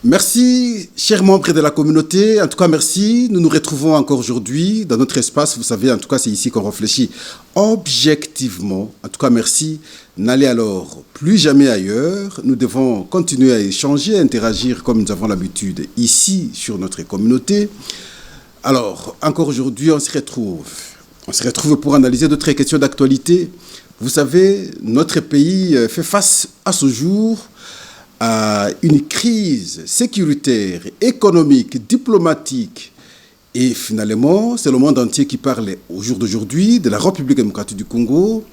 Merci, chers membres de la communauté. En tout cas, merci. Nous nous retrouvons encore aujourd'hui dans notre espace. Vous savez, en tout cas, c'est ici qu'on réfléchit objectivement. En tout cas, merci. N'allez alors plus jamais ailleurs. Nous devons continuer à échanger, à interagir comme nous avons l'habitude ici sur notre communauté. Alors, encore aujourd'hui, on se retrouve. On se retrouve pour analyser d'autres questions d'actualité. Vous savez, notre pays fait face à ce jour à une crise sécuritaire, économique, diplomatique. Et finalement, c'est le monde entier qui parle au jour d'aujourd'hui de la République démocratique du Congo.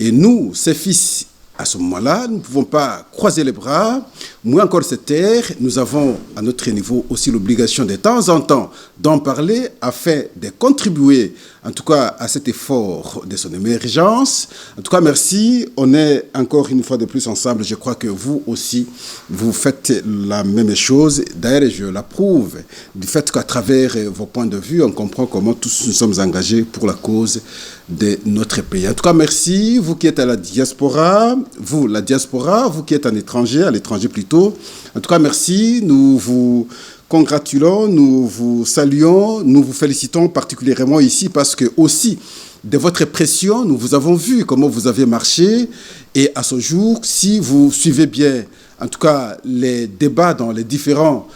Et nous, ses fils, à ce moment-là, nous ne pouvons pas croiser les bras, moins encore se taire. Nous avons à notre niveau aussi l'obligation de temps en temps d'en parler afin de contribuer en tout cas à cet effort de son émergence. En tout cas, merci. On est encore une fois de plus ensemble. Je crois que vous aussi, vous faites la même chose. D'ailleurs, je l'approuve du fait qu'à travers vos points de vue, on comprend comment tous nous sommes engagés pour la cause de notre pays. En tout cas, merci. Vous qui êtes à la diaspora, vous, la diaspora, vous qui êtes en étranger, à l'étranger plutôt. En tout cas, merci. Nous vous congratulons, nous vous saluons, nous vous félicitons particulièrement ici parce que aussi de votre pression, nous vous avons vu comment vous avez marché et à ce jour, si vous suivez bien, en tout cas les débats dans les différents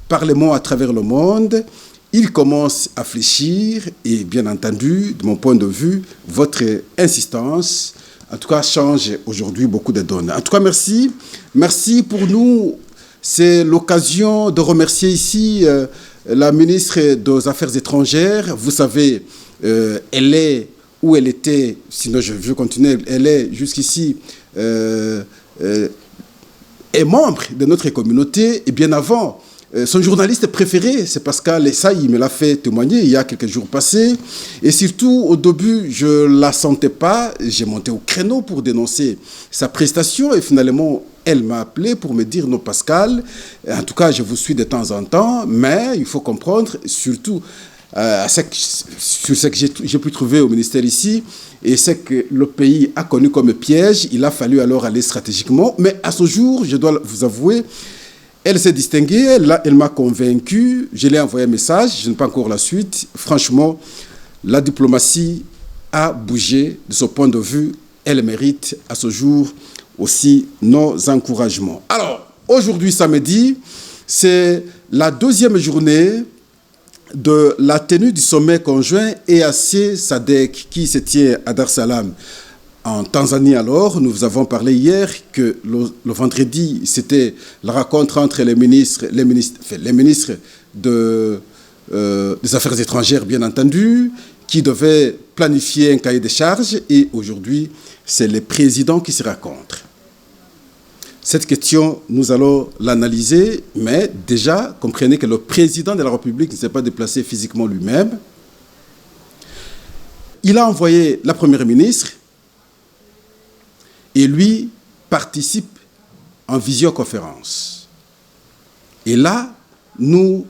parlements à travers le monde, ils commencent à fléchir et bien entendu, de mon point de vue, votre insistance, en tout cas, change aujourd'hui beaucoup de données. En tout cas, merci. Merci pour nous. C'est l'occasion de remercier ici la ministre des Affaires étrangères. Vous savez, elle est où elle était, sinon je veux continuer, elle est jusqu'ici est membre de notre communauté et bien avant. Son journaliste préféré, c'est Pascal, ça, il me l'a fait témoigner il y a quelques jours passés. Et surtout, au début, je ne la sentais pas. J'ai monté au créneau pour dénoncer sa prestation. Et finalement, elle m'a appelé pour me dire, non, Pascal, en tout cas, je vous suis de temps en temps, mais il faut comprendre, surtout, sur ce que j'ai pu trouver au ministère ici, et c'est que le pays a connu comme piège. Il a fallu alors aller stratégiquement. Mais à ce jour, je dois vous avouer, elle s'est distinguée, elle m'a convaincu, je l'ai envoyé un message, je n'ai pas encore la suite. Franchement, la diplomatie a bougé de ce point de vue. Elle mérite à ce jour aussi nos encouragements. Alors, aujourd'hui, samedi, c'est la deuxième journée de la tenue du sommet conjoint EAC-SADC qui se tient à Dar es Salaam. En Tanzanie, alors, nous vous avons parlé hier que le vendredi, c'était la rencontre entre les ministres des Affaires étrangères, bien entendu, qui devaient planifier un cahier de charges. Et aujourd'hui, c'est les présidents qui se rencontrent. Cette question, nous allons l'analyser, mais déjà, comprenez que le président de la République ne s'est pas déplacé physiquement lui-même. Il a envoyé la première ministre. Et lui participe en visioconférence. Et là, nous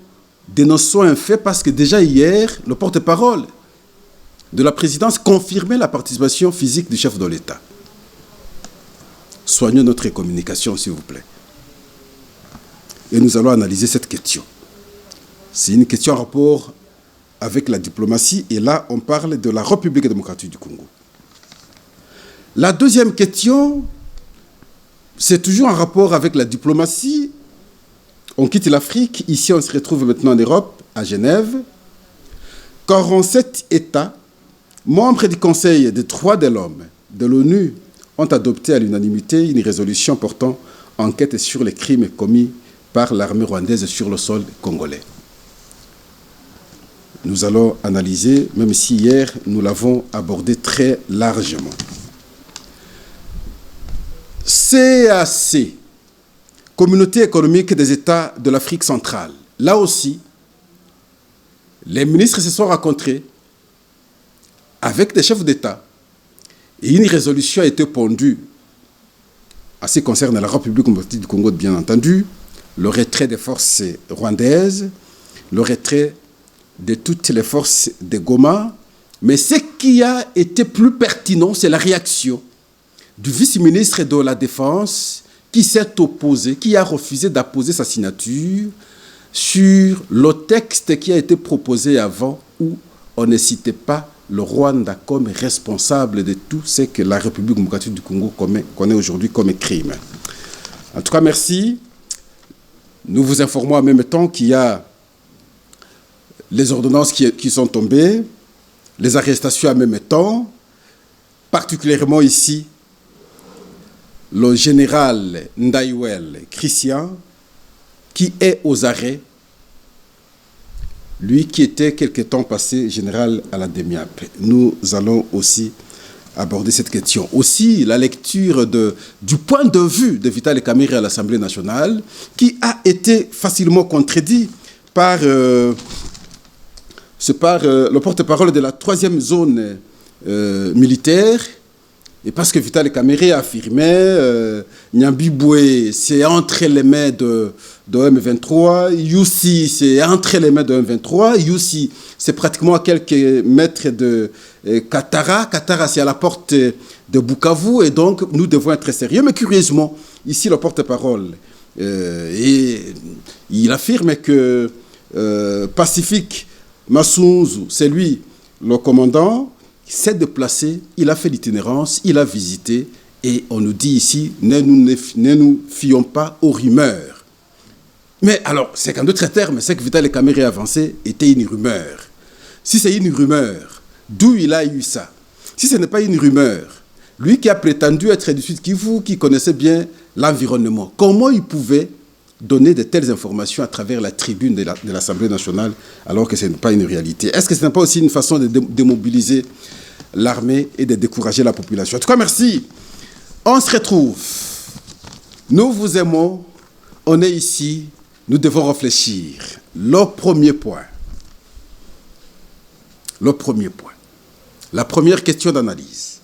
dénonçons un fait parce que déjà hier, le porte-parole de la présidence confirmait la participation physique du chef de l'État. Soignons notre communication, s'il vous plaît. Et nous allons analyser cette question. C'est une question en rapport avec la diplomatie. Et là, on parle de la République démocratique du Congo. La deuxième question, c'est toujours en rapport avec la diplomatie. On quitte l'Afrique, ici on se retrouve maintenant en Europe, à Genève. 47 États, membres du Conseil des droits de l'homme de l'ONU, ont adopté à l'unanimité une résolution portant enquête sur les crimes commis par l'armée rwandaise sur le sol congolais. Nous allons analyser, même si hier nous l'avons abordé très largement. CAC, Communauté économique des États de l'Afrique centrale. Là aussi, les ministres se sont rencontrés avec des chefs d'État et une résolution a été pondue en ce qui concerne la République démocratique du Congo, bien entendu, le retrait des forces rwandaises, le retrait de toutes les forces de Goma. Mais ce qui a été plus pertinent, c'est la réaction du vice-ministre de la Défense qui s'est opposé, qui a refusé d'apposer sa signature sur le texte qui a été proposé avant, où on ne citait pas le Rwanda comme responsable de tout ce que la République démocratique du Congo connaît aujourd'hui comme crime. En tout cas, merci. Nous vous informons en même temps qu'il y a les ordonnances qui sont tombées, les arrestations en même temps, particulièrement ici, le général Ndaïwel Christian, qui est aux arrêts, lui qui était quelque temps passé général à la DEMIAP. Nous allons aussi aborder cette question. Aussi, la lecture du point de vue de Vital Kamerhe à l'Assemblée nationale, qui a été facilement contredit par, le porte-parole de la 3e zone militaire, et parce que Vital Kamerhe affirmait Nyambi Boué, c'est entre les mains de M23, Youssi, c'est entre les mains de M23, Youssi, c'est pratiquement à quelques mètres de Katara. Katara, c'est à la porte de Bukavu, et donc nous devons être sérieux. Mais curieusement, ici, le porte-parole, il affirme que Pacifique Massounzou, c'est lui, le commandant, s'est déplacé, il a fait l'itinérance, il a visité, et on nous dit ici, ne nous fions pas aux rumeurs. Mais alors, c'est qu'en d'autres termes, c'est que Vital Kamerhe avancé était une rumeur. Si c'est une rumeur, d'où il a eu ça? Si ce n'est pas une rumeur, lui qui a prétendu être du Sud Kivu, qui connaissait bien l'environnement, comment il pouvait donner de telles informations à travers la tribune de l'Assemblée nationale, alors que ce n'est pas une réalité? Est-ce que ce n'est pas aussi une façon de démobiliser l'armée et de décourager la population? En tout cas, merci. On se retrouve. Nous vous aimons. On est ici. Nous devons réfléchir. Le premier point. Le premier point. La première question d'analyse.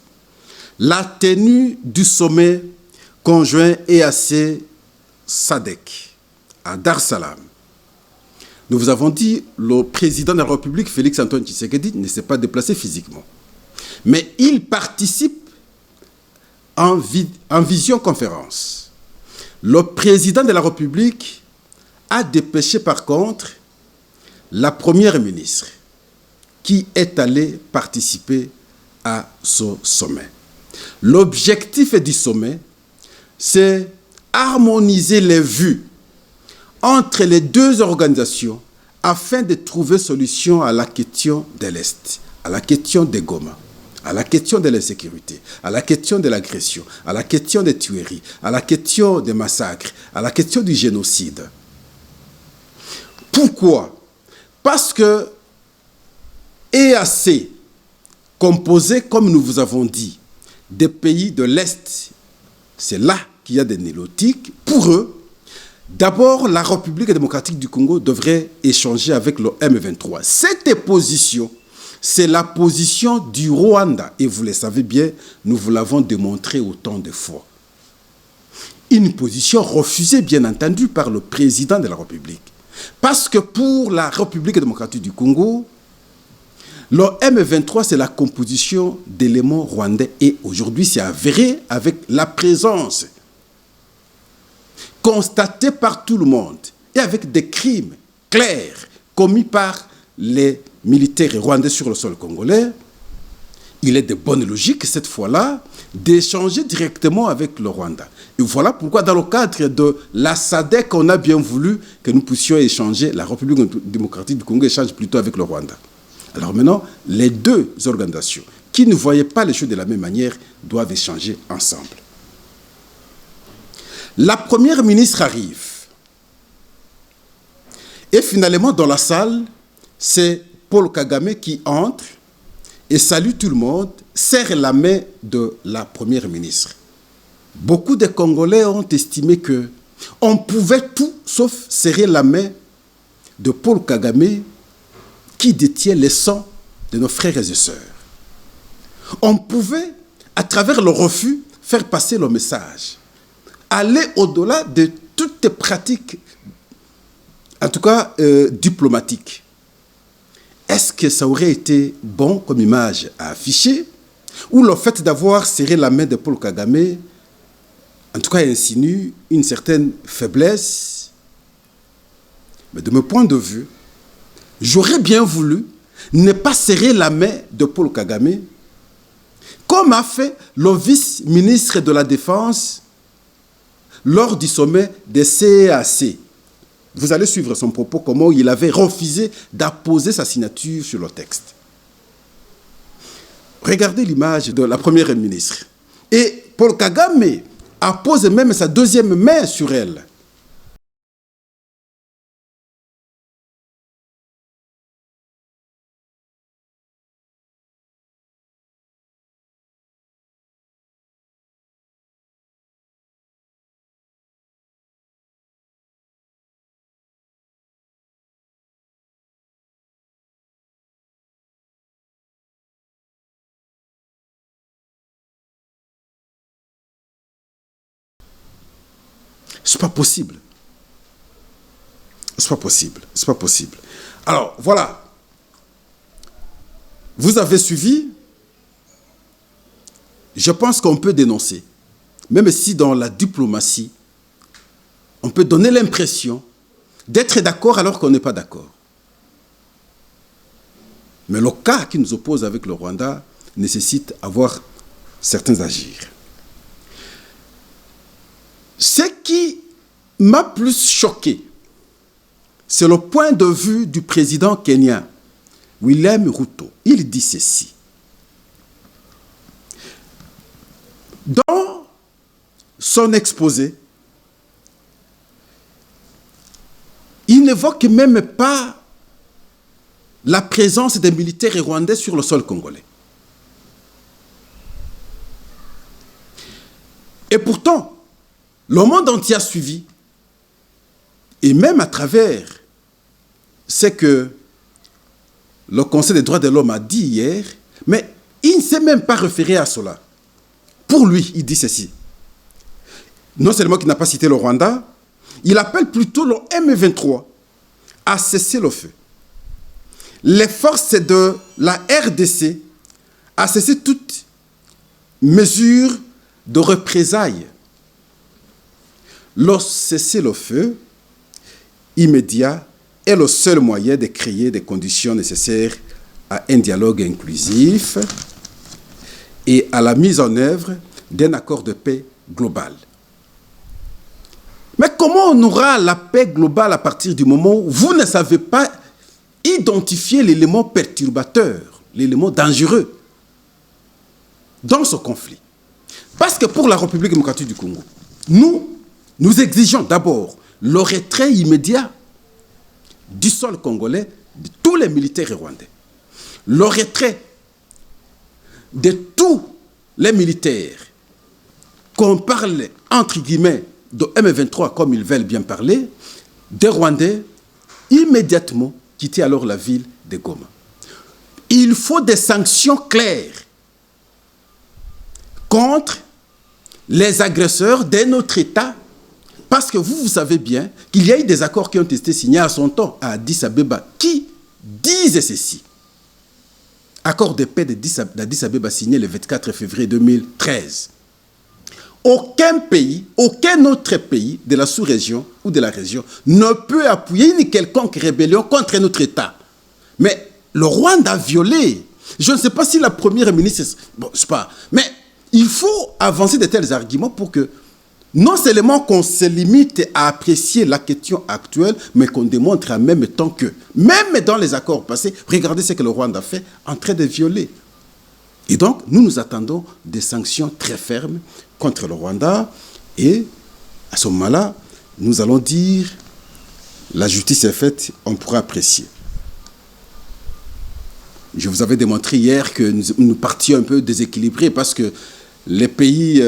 La tenue du sommet conjoint EAC-SADC à Dar es Salaam. Nous vous avons dit, le président de la République, Félix Antoine Tshisekedi, ne s'est pas déplacé physiquement. Mais il participe en visioconférence. Le président de la République a dépêché par contre la première ministre qui est allée participer à ce sommet. L'objectif du sommet, c'est harmoniser les vues entre les deux organisations afin de trouver solution à la question de l'Est, à la question des Goma, à la question de l'insécurité, à la question de l'agression, à la question des tueries, à la question des massacres, à la question du génocide. Pourquoi? Parce que EAC, composé, comme nous vous avons dit, des pays de l'Est, c'est là qu'il y a des nélotiques. Pour eux, d'abord, la République démocratique du Congo devrait échanger avec le M23. Cette position, c'est la position du Rwanda. Et vous le savez bien, nous vous l'avons démontré autant de fois. Une position refusée, bien entendu, par le président de la République. Parce que pour la République démocratique du Congo, le M23, c'est la composition d'éléments rwandais. Et aujourd'hui, c'est avéré avec la présence constatée par tout le monde et avec des crimes clairs commis par les militaires rwandais sur le sol congolais. Il est de bonne logique, cette fois-là, d'échanger directement avec le Rwanda. Et voilà pourquoi, dans le cadre de la SADC, on a bien voulu que nous puissions échanger, la République démocratique du Congo échange plutôt avec le Rwanda. Alors maintenant, les deux organisations qui ne voyaient pas les choses de la même manière doivent échanger ensemble. La première ministre arrive. Et finalement, dans la salle, c'est Paul Kagame qui entre et salue tout le monde, serre la main de la première ministre. Beaucoup de Congolais ont estimé que on pouvait tout sauf serrer la main de Paul Kagame qui détient le sang de nos frères et sœurs. On pouvait, à travers le refus, faire passer le message. Aller au-delà de toutes les pratiques, en tout cas diplomatiques. Est-ce que ça aurait été bon comme image à afficher? Ou le fait d'avoir serré la main de Paul Kagame en tout cas, insinue une certaine faiblesse. Mais de mon point de vue, j'aurais bien voulu ne pas serrer la main de Paul Kagame, comme a fait le vice-ministre de la Défense lors du sommet des CEAC. Vous allez suivre son propos, comment il avait refusé d'apposer sa signature sur le texte. Regardez l'image de la première ministre. Et Paul Kagame appose même sa deuxième main sur elle. C'est pas possible. C'est pas possible. C'est pas possible. Alors, voilà. Vous avez suivi. Je pense qu'on peut dénoncer. Même si dans la diplomatie, on peut donner l'impression d'être d'accord alors qu'on n'est pas d'accord. Mais le cas qui nous oppose avec le Rwanda nécessite avoir certains agirs. Ce qui m'a plus choqué, c'est le point de vue du président kenyan, William Ruto. Il dit ceci. Dans son exposé, il n'évoque même pas la présence des militaires rwandais sur le sol congolais. Et pourtant, le monde entier a suivi, et même à travers ce que le Conseil des droits de l'homme a dit hier, mais il ne s'est même pas référé à cela. Pour lui, il dit ceci. Non seulement qu'il n'a pas cité le Rwanda, il appelle plutôt le M23 à cesser le feu. Les forces de la RDC à cesser toute mesure de représailles. Le cessez-le-feu immédiat est le seul moyen de créer des conditions nécessaires à un dialogue inclusif et à la mise en œuvre d'un accord de paix global. Mais comment on aura la paix globale à partir du moment où vous ne savez pas identifier l'élément perturbateur, l'élément dangereux dans ce conflit? Parce que pour la République démocratique du Congo, nous exigeons d'abord le retrait immédiat du sol congolais de tous les militaires rwandais. Le retrait de tous les militaires, qu'on parle entre guillemets de M23 comme ils veulent bien parler, des Rwandais, immédiatement quitter alors la ville de Goma. Il faut des sanctions claires contre les agresseurs de notre État. Parce que vous savez bien qu'il y a eu des accords qui ont été signés à son temps à Addis Abeba qui disent ceci. Accord de paix d'Addis Abeba signé le 24 février 2013. Aucun pays, aucun autre pays de la sous-région ou de la région ne peut appuyer une quelconque rébellion contre notre État. Mais le Rwanda a violé. Je ne sais pas si la première ministre... Bon, je sais pas. Mais il faut avancer de tels arguments pour que non seulement qu'on se limite à apprécier la question actuelle, mais qu'on démontre en même temps que, même dans les accords passés, regardez ce que le Rwanda fait en train de violer. Et donc, nous attendons des sanctions très fermes contre le Rwanda. Et à ce moment-là, nous allons dire, la justice est faite, on pourra apprécier. Je vous avais démontré hier que nous partions un peu déséquilibrés parce que les pays...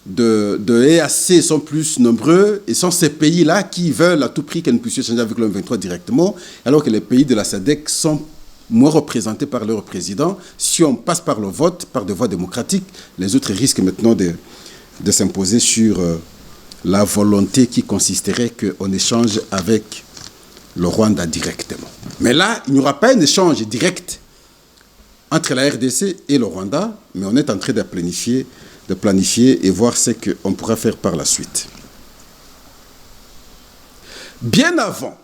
de EAC sont plus nombreux et sont ces pays-là qui veulent à tout prix que nous puissions échanger avec le M23 directement, alors que les pays de la SADC sont moins représentés par leur président. Si on passe par le vote, par des voies démocratiques, les autres risquent maintenant de s'imposer sur la volonté qui consisterait qu'on échange avec le Rwanda directement. Mais là, il n'y aura pas un échange direct entre la RDC et le Rwanda, mais on est en train de planifier de planifier et voir ce qu'on pourra faire par la suite. Bien avant,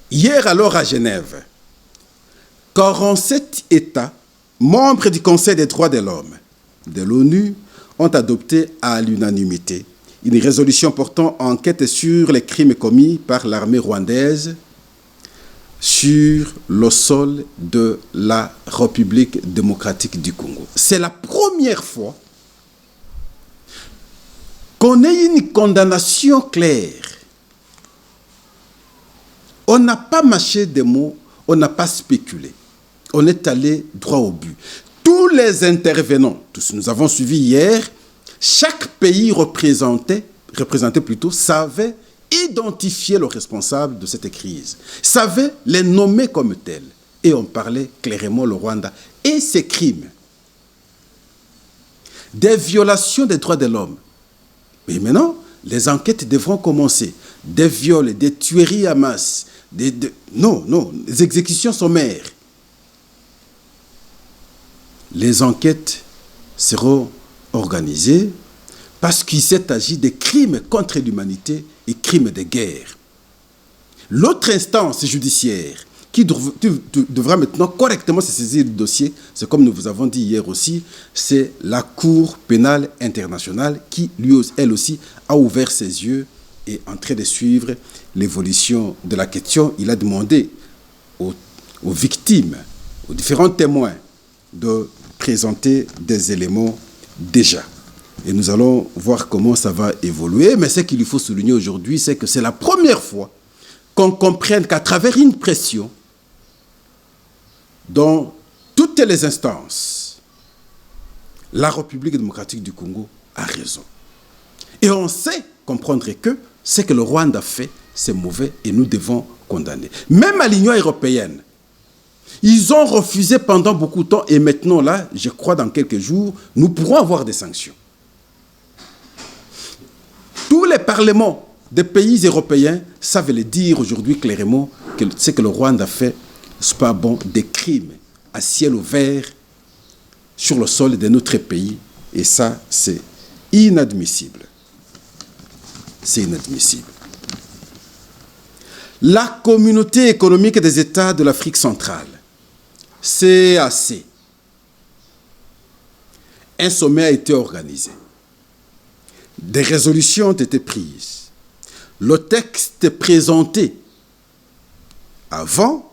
hier alors à Genève, 47 États, membres du Conseil des droits de l'homme de l'ONU, ont adopté à l'unanimité une résolution portant enquête sur les crimes commis par l'armée rwandaise sur le sol de la République démocratique du Congo. C'est la première fois qu'on ait une condamnation claire. On n'a pas mâché des mots, on n'a pas spéculé. On est allé droit au but. Tous les intervenants, tous nous avons suivi hier, chaque pays représenté plutôt, savait identifier le responsable de cette crise, savait les nommer comme tels. Et on parlait clairement le Rwanda et ses crimes. Des violations des droits de l'homme. Mais maintenant, les enquêtes devront commencer. Des viols, des tueries à masse, non, des exécutions sommaires. Les enquêtes seront organisées parce qu'il s'est agi de crimes contre l'humanité et crimes de guerre. L'autre instance judiciaire qui devra maintenant correctement se saisir du dossier, c'est comme nous vous avons dit hier aussi, c'est la Cour pénale internationale qui, elle aussi, a ouvert ses yeux et est en train de suivre l'évolution de la question. Il a demandé aux victimes, aux différents témoins, de présenter des éléments déjà. Et nous allons voir comment ça va évoluer. Mais ce qu'il lui faut souligner aujourd'hui, c'est que c'est la première fois qu'on comprenne qu'à travers une pression, dans toutes les instances, la République démocratique du Congo a raison. Et on sait comprendre que ce que le Rwanda fait, c'est mauvais et nous devons condamner. Même à l'Union européenne, ils ont refusé pendant beaucoup de temps et maintenant là, je crois dans quelques jours, nous pourrons avoir des sanctions. Tous les parlements des pays européens savent le dire aujourd'hui clairement que ce que le Rwanda fait, ce n'est pas bon, des crimes à ciel ouvert sur le sol de notre pays. Et ça, c'est inadmissible. C'est inadmissible. La communauté économique des États de l'Afrique centrale, CAC, un sommet a été organisé. Des résolutions ont été prises. Le texte présenté avant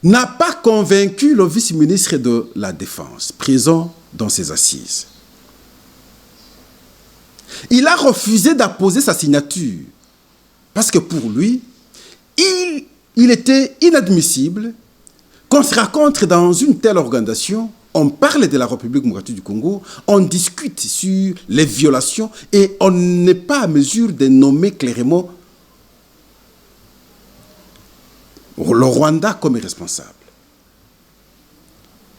n'a pas convaincu le vice-ministre de la Défense, présent dans ses assises. Il a refusé d'apposer sa signature parce que pour lui, il était inadmissible qu'on se rencontre dans une telle organisation, on parle de la République démocratique du Congo, on discute sur les violations et on n'est pas à mesure de nommer clairement le Rwanda comme responsable.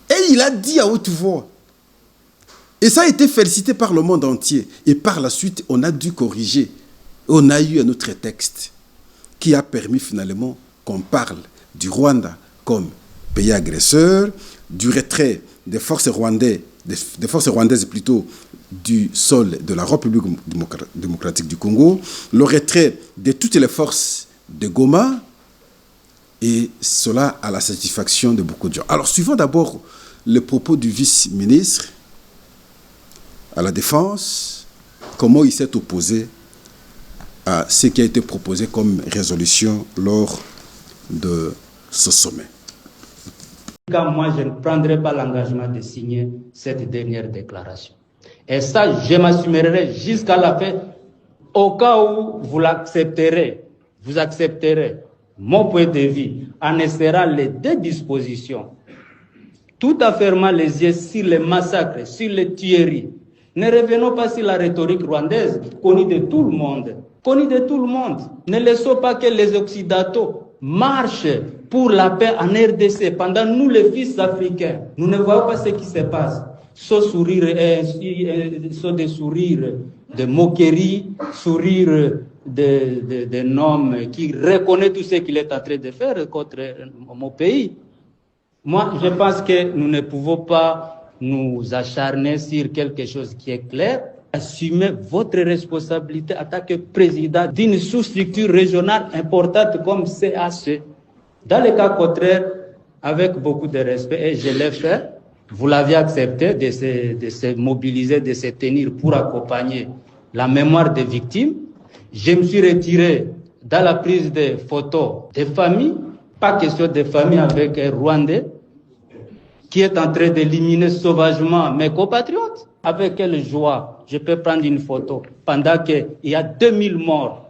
Et il a dit à haute voix, et ça a été félicité par le monde entier, et par la suite, on a dû corriger. On a eu un autre texte qui a permis finalement qu'on parle du Rwanda comme pays agresseur, du retrait des forces rwandaises plutôt du sol de la République démocratique du Congo, le retrait de toutes les forces de Goma, et cela à la satisfaction de beaucoup de gens. Alors, suivons d'abord le propos du vice-ministre à la Défense, comment il s'est opposé à ce qui a été proposé comme résolution lors de ce sommet. Moi, je ne prendrai pas l'engagement de signer cette dernière déclaration. Et ça, je m'assumerai jusqu'à la fin, au cas où vous l'accepterez, vous accepterez mon point de vue, en essayant les deux dispositions, tout en fermant les yeux sur les massacres, sur les tueries. Ne revenons pas sur la rhétorique rwandaise, connue de tout le monde. Connue de tout le monde. Ne laissons pas que les Occidentaux marchent pour la paix en RDC, pendant nous les fils africains. Nous ne voyons pas ce qui se passe. Ce sourire, des sourires de moquerie, sourire d'un homme qui reconnaît tout ce qu'il est en train de faire contre mon pays. Moi, je pense que nous ne pouvons pas nous acharner sur quelque chose qui est clair. Assumez votre responsabilité en tant que président d'une sous-structure régionale importante comme CAC. Dans le cas contraire, avec beaucoup de respect, et je l'ai fait, vous l'aviez accepté de se mobiliser, de se tenir pour accompagner la mémoire des victimes. Je me suis retiré dans la prise de photos des familles, pas question de famille avec un Rwandais qui est en train d'éliminer sauvagement mes compatriotes. Avec quelle joie je peux prendre une photo pendant qu'il y a 2000 morts.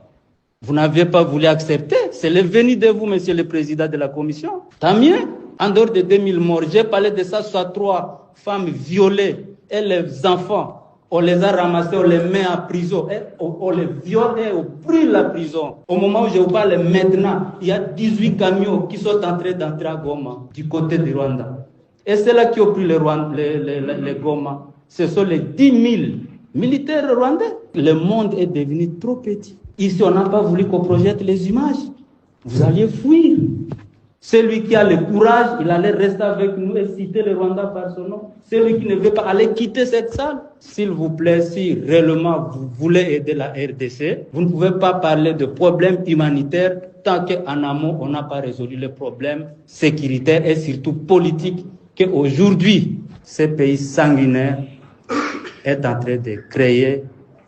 Vous n'avez pas voulu accepter. C'est le venu de vous, monsieur le président de la commission. Tant mieux. En dehors de 2000 morts, j'ai parlé de ça, soit 3 femmes violées et les enfants. On les a ramassés, on les met en prison, on les viole et on brûle la prison. Au moment où je vous parle maintenant, il y a 18 camions qui sont en train d'entrer à Goma, du côté du Rwanda. Et c'est là qui ont pris les Goma. Ce sont les 10 000 militaires rwandais. Le monde est devenu trop petit. Ici, on n'a pas voulu qu'on projette les images. Vous alliez fuir. Celui qui a le courage, il allait rester avec nous et citer le Rwanda par son nom. Celui qui ne veut pas aller quitter cette salle. S'il vous plaît, si réellement vous voulez aider la RDC, vous ne pouvez pas parler de problèmes humanitaires tant qu'en amont, on n'a pas résolu les problèmes sécuritaires et surtout politiques qu'aujourd'hui, ce pays sanguinaire est en train de créer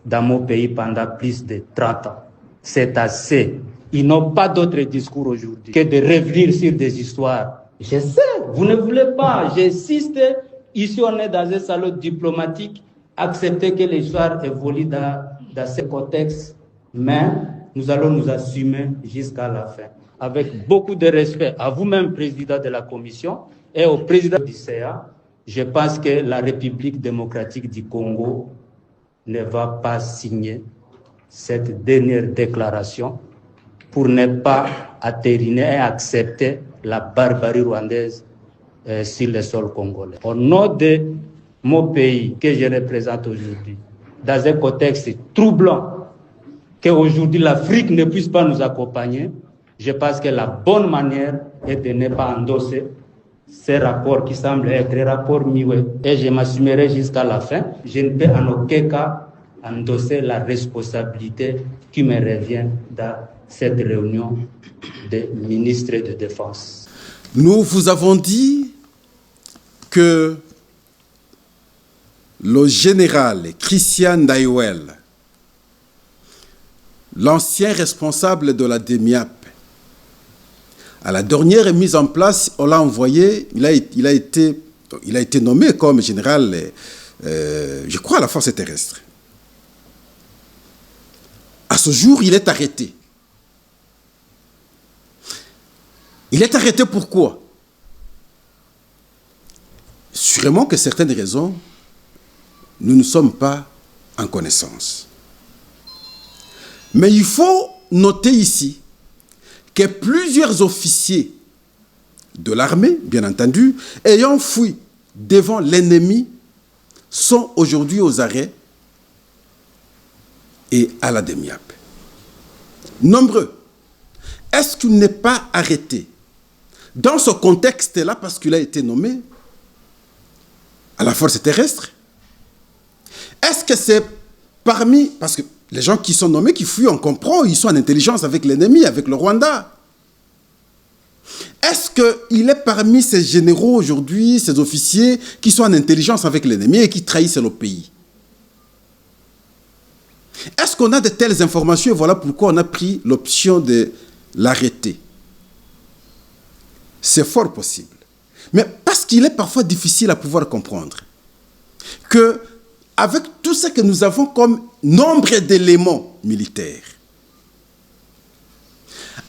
dans mon pays pendant plus de 30 ans. C'est assez. Ils n'ont pas d'autre discours aujourd'hui que de revenir sur des histoires. Je sais, vous ne voulez pas. J'insiste. Ici, on est dans un salon diplomatique. Accepter que l'histoire évolue dans ce contexte. Mais nous allons nous assumer jusqu'à la fin. Avec beaucoup de respect à vous-même, président de la commission, et au président du CA, je pense que la République démocratique du Congo ne va pas signer cette dernière déclaration pour ne pas attériner et accepter la barbarie rwandaise sur le sol congolais. Au nom de mon pays que je représente aujourd'hui, dans un contexte troublant, qu'aujourd'hui l'Afrique ne puisse pas nous accompagner, je pense que la bonne manière est de ne pas endosser ces rapports qui semblent être des rapports muets. Et je m'assumerai jusqu'à la fin. Je ne peux en aucun cas endosser la responsabilité qui me revient dans cette réunion des ministres de Défense. Nous vous avons dit que le général Christian Ndaiwel, l'ancien responsable de la DEMIAP, à la dernière mise en place, on l'a envoyé, il a été nommé comme général, je crois, à la force terrestre. À ce jour, il est arrêté. Il est arrêté pourquoi? Sûrement que certaines raisons, nous ne sommes pas en connaissance. Mais il faut noter ici que plusieurs officiers de l'armée, bien entendu, ayant fui devant l'ennemi, sont aujourd'hui aux arrêts et à la DEMIAP. Nombreux. Est-ce qu'il n'est pas arrêté dans ce contexte-là parce qu'il a été nommé à la force terrestre? Est-ce que c'est parmi... Parce que les gens qui sont nommés, qui fuient, on comprend, ils sont en intelligence avec l'ennemi, avec le Rwanda. Est-ce qu'il est parmi ces généraux aujourd'hui, ces officiers qui sont en intelligence avec l'ennemi et qui trahissent le pays? Est-ce qu'on a de telles informations et voilà pourquoi on a pris l'option de l'arrêter? C'est fort possible. Mais parce qu'il est parfois difficile à pouvoir comprendre que avec tout ce que nous avons comme nombre d'éléments militaires,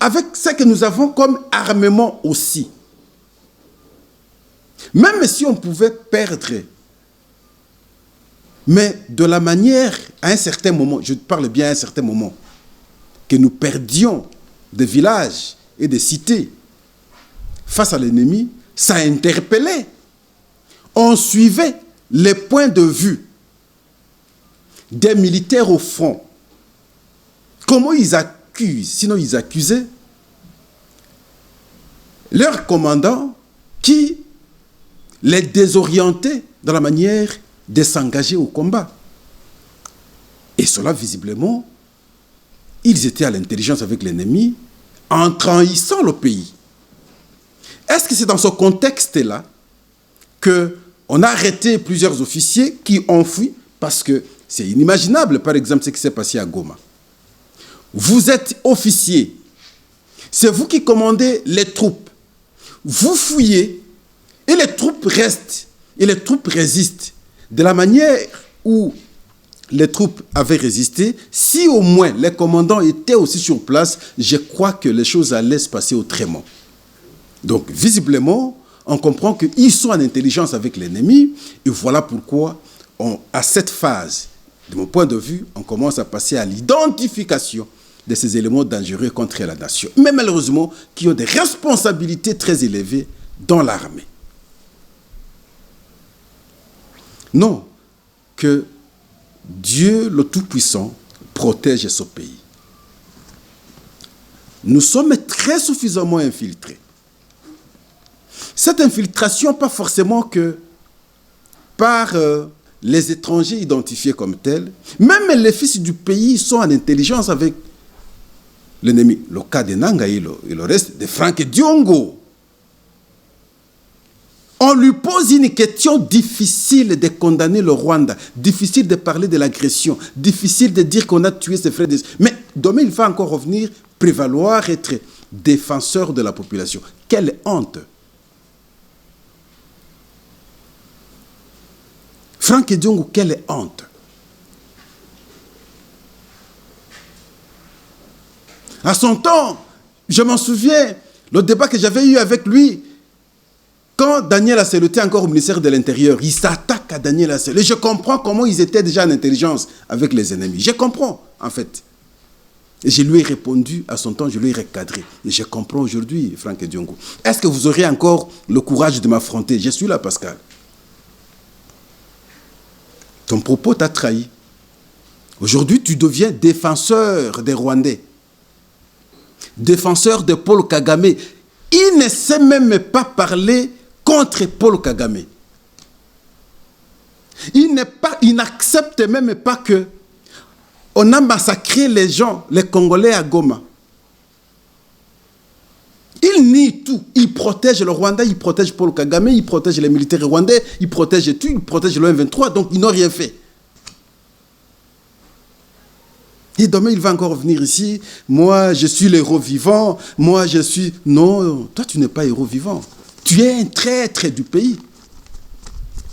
avec ce que nous avons comme armement aussi, même si on pouvait perdre, mais de la manière, à un certain moment, je parle bien à un certain moment, que nous perdions des villages et des cités face à l'ennemi, ça interpellait. On suivait les points de vue des militaires au front. Comment ils accusent, sinon ils accusaient leur commandant qui les désorientait dans la manière de s'engager au combat. Et cela, visiblement, ils étaient à l'intelligence avec l'ennemi en trahissant le pays. Est-ce que c'est dans ce contexte-là qu'on a arrêté plusieurs officiers qui ont fui? Parce que c'est inimaginable, par exemple, ce qui s'est passé à Goma. Vous êtes officier. C'est vous qui commandez les troupes. Vous fouillez et les troupes restent. Et les troupes résistent. De la manière où les troupes avaient résisté, si au moins les commandants étaient aussi sur place, je crois que les choses allaient se passer autrement. Donc, visiblement, on comprend qu'ils sont en intelligence avec l'ennemi. Et voilà pourquoi, à cette phase, de mon point de vue, on commence à passer à l'identification de ces éléments dangereux contre la nation. Mais malheureusement, qui ont des responsabilités très élevées dans l'armée. Non, que Dieu, le Tout-Puissant, protège ce pays. Nous sommes très suffisamment infiltrés. Cette infiltration, pas forcément que par les étrangers identifiés comme tels, même les fils du pays sont en intelligence avec l'ennemi. Le cas de Nanga et le reste de Franck Diongo. On lui pose une question difficile de condamner le Rwanda, difficile de parler de l'agression, difficile de dire qu'on a tué ses frères. Mais demain, il va encore revenir prévaloir être défenseur de la population. Quelle honte! Franck Diongo, quelle honte! À son temps, je m'en souviens, le débat que j'avais eu avec lui, quand Daniel Asselo était encore au ministère de l'Intérieur, il s'attaque à Daniel Asselo. Et je comprends comment ils étaient déjà en intelligence avec les ennemis. Je comprends, en fait. Et je lui ai répondu à son temps, je lui ai recadré. Et je comprends aujourd'hui, Franck Diongo. Est-ce que vous aurez encore le courage de m'affronter? Je suis là, Pascal. Ton propos t'a trahi. Aujourd'hui, tu deviens défenseur des Rwandais. Défenseur de Paul Kagame. Il ne sait même pas parler contre Paul Kagame. Il n'accepte même pas que on a massacré les gens, les Congolais à Goma. Il nie tout. Il protège le Rwanda, il protège Paul Kagame, il protège les militaires rwandais, il protège tout, il protège le M23, donc ils n'ont rien fait. Et demain, il va encore venir ici. Moi, je suis l'héros vivant. Moi, je suis... Non, toi, tu n'es pas héros vivant. Tu es un traître du pays.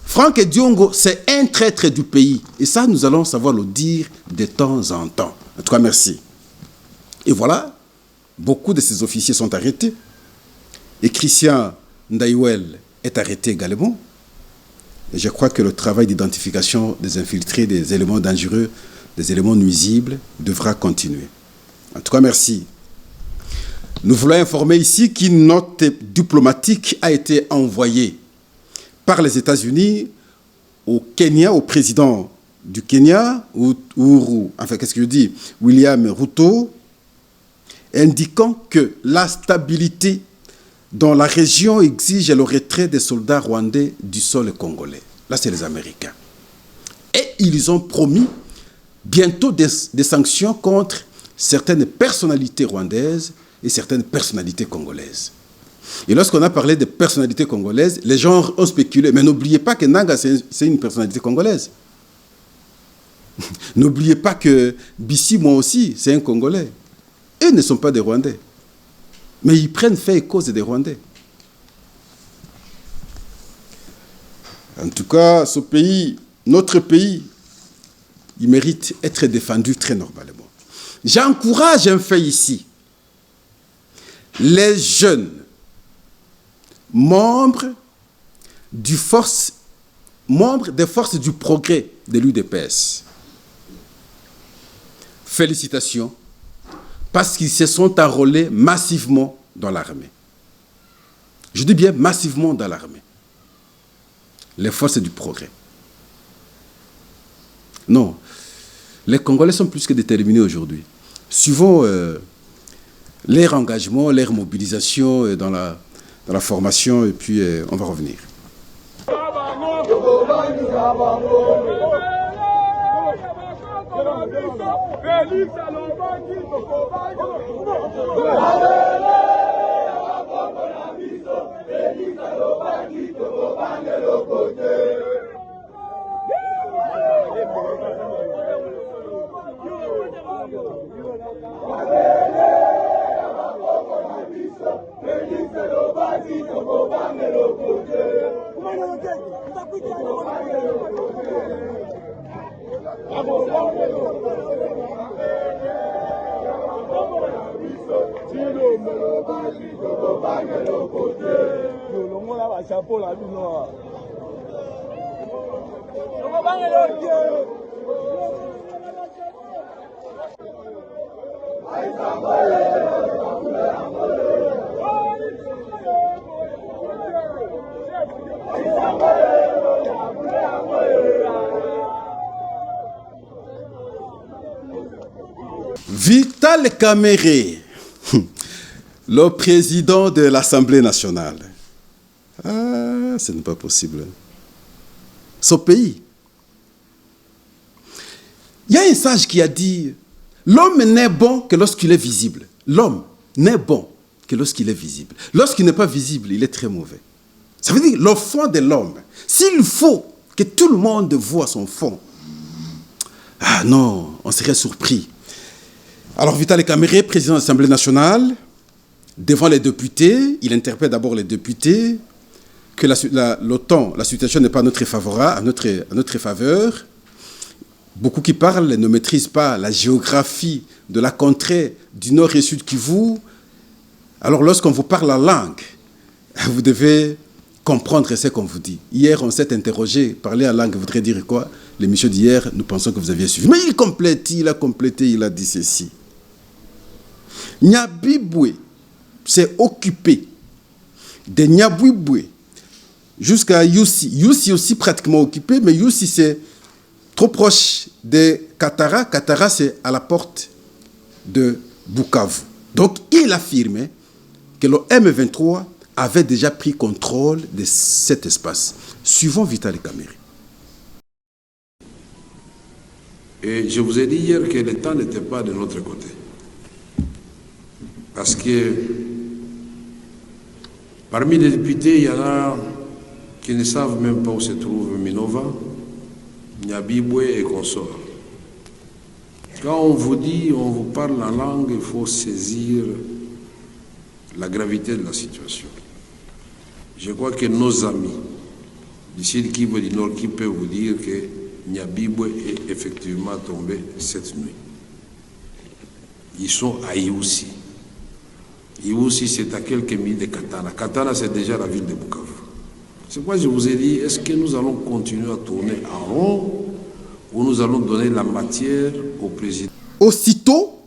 Franck Diongo, c'est un traître du pays. Et ça, nous allons savoir le dire de temps en temps. En tout cas, merci. Et voilà, beaucoup de ces officiers sont arrêtés. Et Christian Ndaïwel est arrêté également. Et je crois que le travail d'identification des infiltrés, des éléments dangereux, des éléments nuisibles, devra continuer. En tout cas, merci. Nous voulons informer ici qu'une note diplomatique a été envoyée par les États-Unis au Kenya, au président du Kenya, William Ruto, indiquant que la stabilité dans la région exige le retrait des soldats rwandais du sol congolais. Là, c'est les Américains. Et ils ont promis bientôt des sanctions contre certaines personnalités rwandaises et certaines personnalités congolaises. Et lorsqu'on a parlé de personnalités congolaises, les gens ont spéculé. Mais n'oubliez pas que Nanga, c'est une personnalité congolaise. N'oubliez pas que Bissi, moi aussi, c'est un Congolais. Ils ne sont pas des Rwandais. Mais ils prennent fait et cause des Rwandais. En tout cas, ce pays, notre pays, il mérite être défendu très normalement. J'encourage un fait ici. Les jeunes membres des forces du progrès de l'UDPS. Félicitations, parce qu'ils se sont enrôlés massivement dans l'armée. Je dis bien massivement dans l'armée. Les forces du progrès. Non, les Congolais sont plus que déterminés aujourd'hui. Suivant leur engagement, leur mobilisation dans la formation, et puis on va revenir. Vital Kamerhe, le président de l'Assemblée nationale. Ah, ce n'est pas possible. Son pays. Il y a un sage qui a dit, l'homme n'est bon que lorsqu'il est visible. L'homme n'est bon que lorsqu'il est visible. Lorsqu'il n'est pas visible, il est très mauvais. Ça veut dire le fond de l'homme. S'il faut que tout le monde voit son fond, ah non, on serait surpris. Alors Vital Kamerhe, président de l'Assemblée nationale, devant les députés, il interpelle d'abord les députés que l'OTAN, la situation n'est pas à notre faveur. Beaucoup qui parlent ne maîtrisent pas la géographie de la contrée du nord et sud Kivu. Alors lorsqu'on vous parle la langue, vous devez comprendre ce qu'on vous dit. Hier, on s'est interrogé, parler en langue voudrait dire quoi? L'émission d'hier, nous pensons que vous aviez suivi. Mais il a complété, il a dit ceci. Nyabibwe s'est occupé de Nyabibwe jusqu'à Yussi. Yussi aussi pratiquement occupé, mais Yussi c'est trop proche de Katara. Katara c'est à la porte de Bukavu. Donc il affirmait que le M23 avait déjà pris contrôle de cet espace. Suivons Vital Kamerhe. Et je vous ai dit hier que le temps n'était pas de notre côté. Parce que parmi les députés, il y en a qui ne savent même pas où se trouve Minova, Nyabibwe et consorts. Quand on vous dit, on vous parle en langue, il faut saisir la gravité de la situation. Je crois que nos amis du Sud Kivu du Nord qui peuvent vous dire que Nyabibwe est effectivement tombé cette nuit. Ils sont à Iwusi. Iwusi, c'est à quelques milles de Katana. Katana, c'est déjà la ville de Bukavu. C'est pourquoi je vous ai dit, est-ce que nous allons continuer à tourner en rond ou nous allons donner la matière au président? Aussitôt,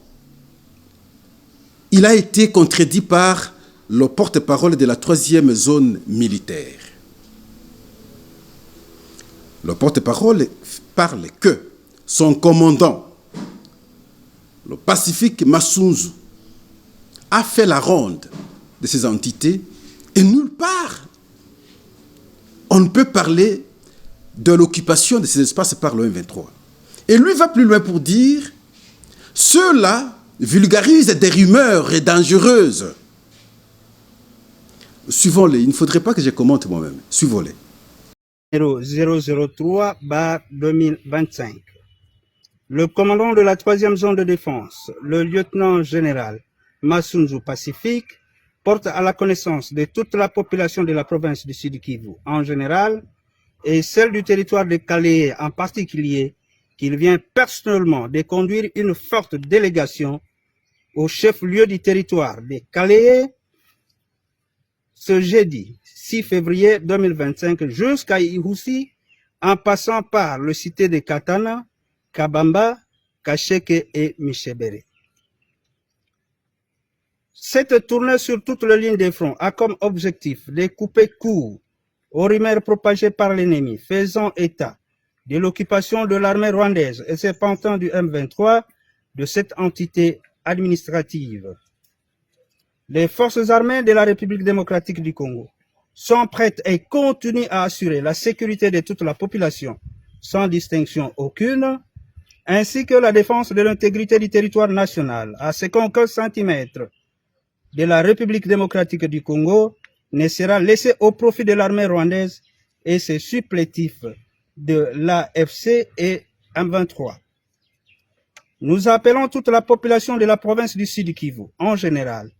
il a été contredit par le porte-parole de la 3e zone militaire. Le porte-parole parle que son commandant, le Pacifique Massunzu, a fait la ronde de ces entités et nulle part on ne peut parler de l'occupation de ces espaces par le M23. Et lui va plus loin pour dire ceux-là vulgarisent des rumeurs et dangereuses. Suivons-les, il ne faudrait pas que je commente moi-même. Suivons-les. 003/2025. Le commandant de la 3e zone de défense, le lieutenant-général Massunzu Pacifique, porte à la connaissance de toute la population de la province du Sud Kivu en général et celle du territoire de Kalehe en particulier qu'il vient personnellement de conduire une forte délégation au chef-lieu du territoire de Kalehe ce jeudi 6 février 2025 jusqu'à Iwusi en passant par le cité de Katana, Kabamba, Kasheke et Michebere. Cette tournée sur toute la ligne des fronts a comme objectif de couper court aux rumeurs propagées par l'ennemi faisant état de l'occupation de l'armée rwandaise et ses pantins du M23 de cette entité administrative. Les forces armées de la République démocratique du Congo sont prêtes et continuent à assurer la sécurité de toute la population, sans distinction aucune, ainsi que la défense de l'intégrité du territoire national, à ce qu'aucun centimètre de la République démocratique du Congo ne sera laissé au profit de l'armée rwandaise et ses supplétifs de l'AFC et M23. Nous appelons toute la population de la province du Sud Kivu en général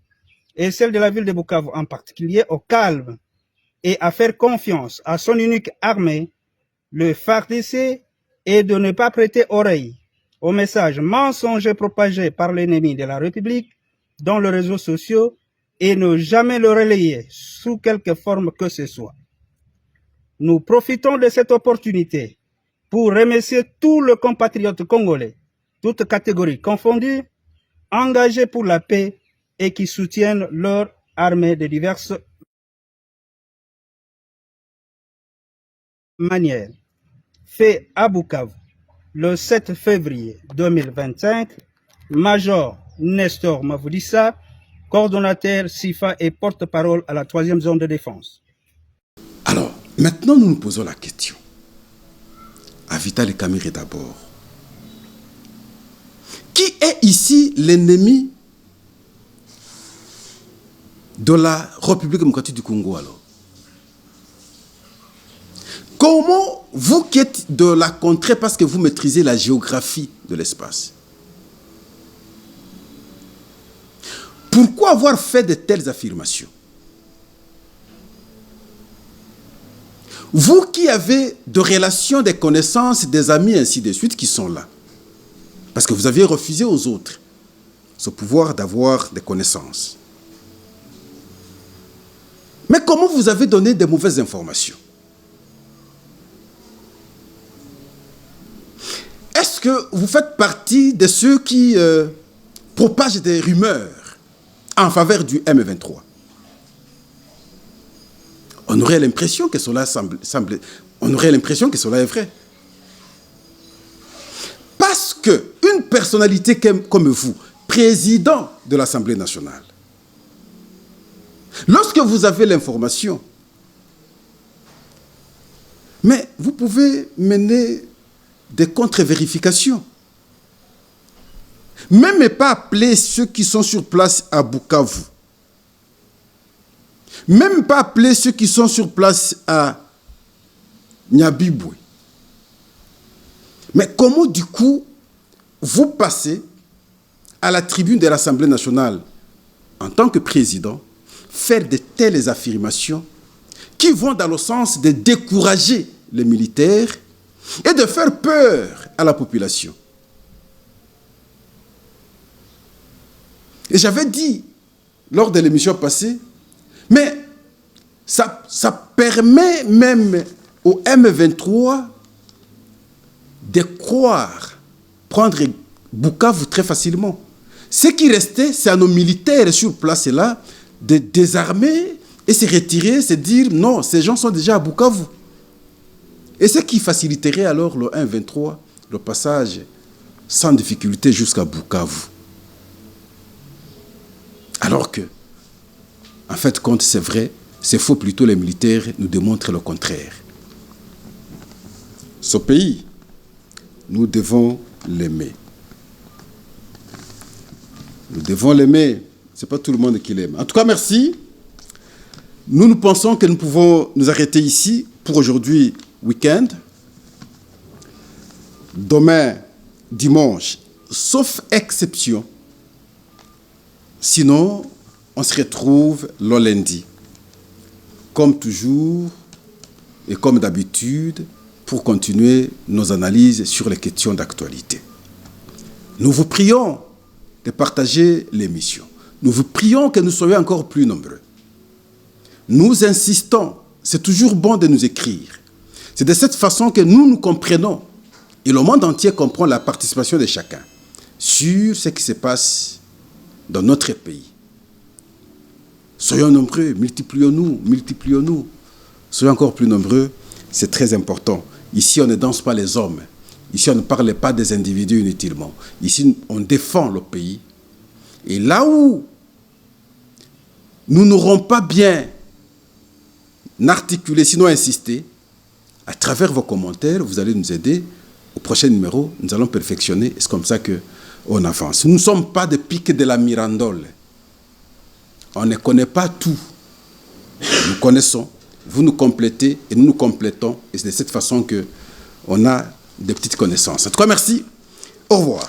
et celle de la ville de Bukavu en particulier au calme et à faire confiance à son unique armée, le FARDC, et de ne pas prêter oreille aux messages mensongers propagés par l'ennemi de la République dans les réseaux sociaux et ne jamais le relayer sous quelque forme que ce soit. Nous profitons de cette opportunité pour remercier tous les compatriotes congolais, toutes catégories confondues, engagés pour la paix et qui soutiennent leur armée de diverses manières. Fait à Bukavu, le 7 février 2025, Major Nestor Mavudissa, coordonnateur SIFA et porte-parole à la 3e zone de défense. Alors, maintenant nous nous posons la question. À Vital Kamerhe d'abord. Qui est ici l'ennemi de la République démocratique du Congo alors? Comment vous qui êtes de la contrée parce que vous maîtrisez la géographie de l'espace, pourquoi avoir fait de telles affirmations? Vous qui avez de relations, des connaissances, des amis, ainsi de suite, qui sont là, parce que vous aviez refusé aux autres ce pouvoir d'avoir des connaissances. Mais comment vous avez donné des mauvaises informations? Est-ce que vous faites partie de ceux qui propagent des rumeurs en faveur du M23? On aurait l'impression que cela on aurait l'impression que cela est vrai. Parce qu'une personnalité comme vous, président de l'Assemblée nationale, lorsque vous avez l'information, mais vous pouvez mener des contre-vérifications. Même pas appeler ceux qui sont sur place à Bukavu. Même pas appeler ceux qui sont sur place à Nyabibwe. Mais comment du coup vous passez à la tribune de l'Assemblée nationale en tant que président faire de telles affirmations qui vont dans le sens de décourager les militaires et de faire peur à la population? Et j'avais dit lors de l'émission passée, mais ça permet même au M23 de croire, prendre Bukavu très facilement. Ce qui restait, c'est à nos militaires sur place là de désarmer et se retirer, se dire non, ces gens sont déjà à Bukavu. Et ce qui faciliterait alors le M23, le passage sans difficulté jusqu'à Bukavu. Alors que, en fait, quand c'est vrai, c'est faux, plutôt les militaires nous démontrent le contraire. Ce pays, nous devons l'aimer. Nous devons l'aimer. Ce n'est pas tout le monde qui l'aime. En tout cas, merci. Nous pensons que nous pouvons nous arrêter ici pour aujourd'hui, week-end. Demain, dimanche, sauf exception. Sinon, on se retrouve le lundi. Comme toujours et comme d'habitude, pour continuer nos analyses sur les questions d'actualité. Nous vous prions de partager l'émission. Nous vous prions que nous soyons encore plus nombreux. Nous insistons, c'est toujours bon de nous écrire. C'est de cette façon que nous comprenons, et le monde entier comprend la participation de chacun sur ce qui se passe dans notre pays. Soyons nombreux, multiplions-nous. Soyons encore plus nombreux, c'est très important. Ici, on ne danse pas les hommes. Ici, on ne parle pas des individus inutilement. Ici, on défend le pays. Et là où nous n'aurons pas bien n'articuler, sinon insister. À travers vos commentaires, vous allez nous aider. Au prochain numéro, nous allons perfectionner. Et c'est comme ça qu'on avance. Nous ne sommes pas des piques de la Mirandole. On ne connaît pas tout. Nous connaissons. Vous nous complétez et nous nous complétons. Et c'est de cette façon qu'on a des petites connaissances. En tout cas, merci. Au revoir.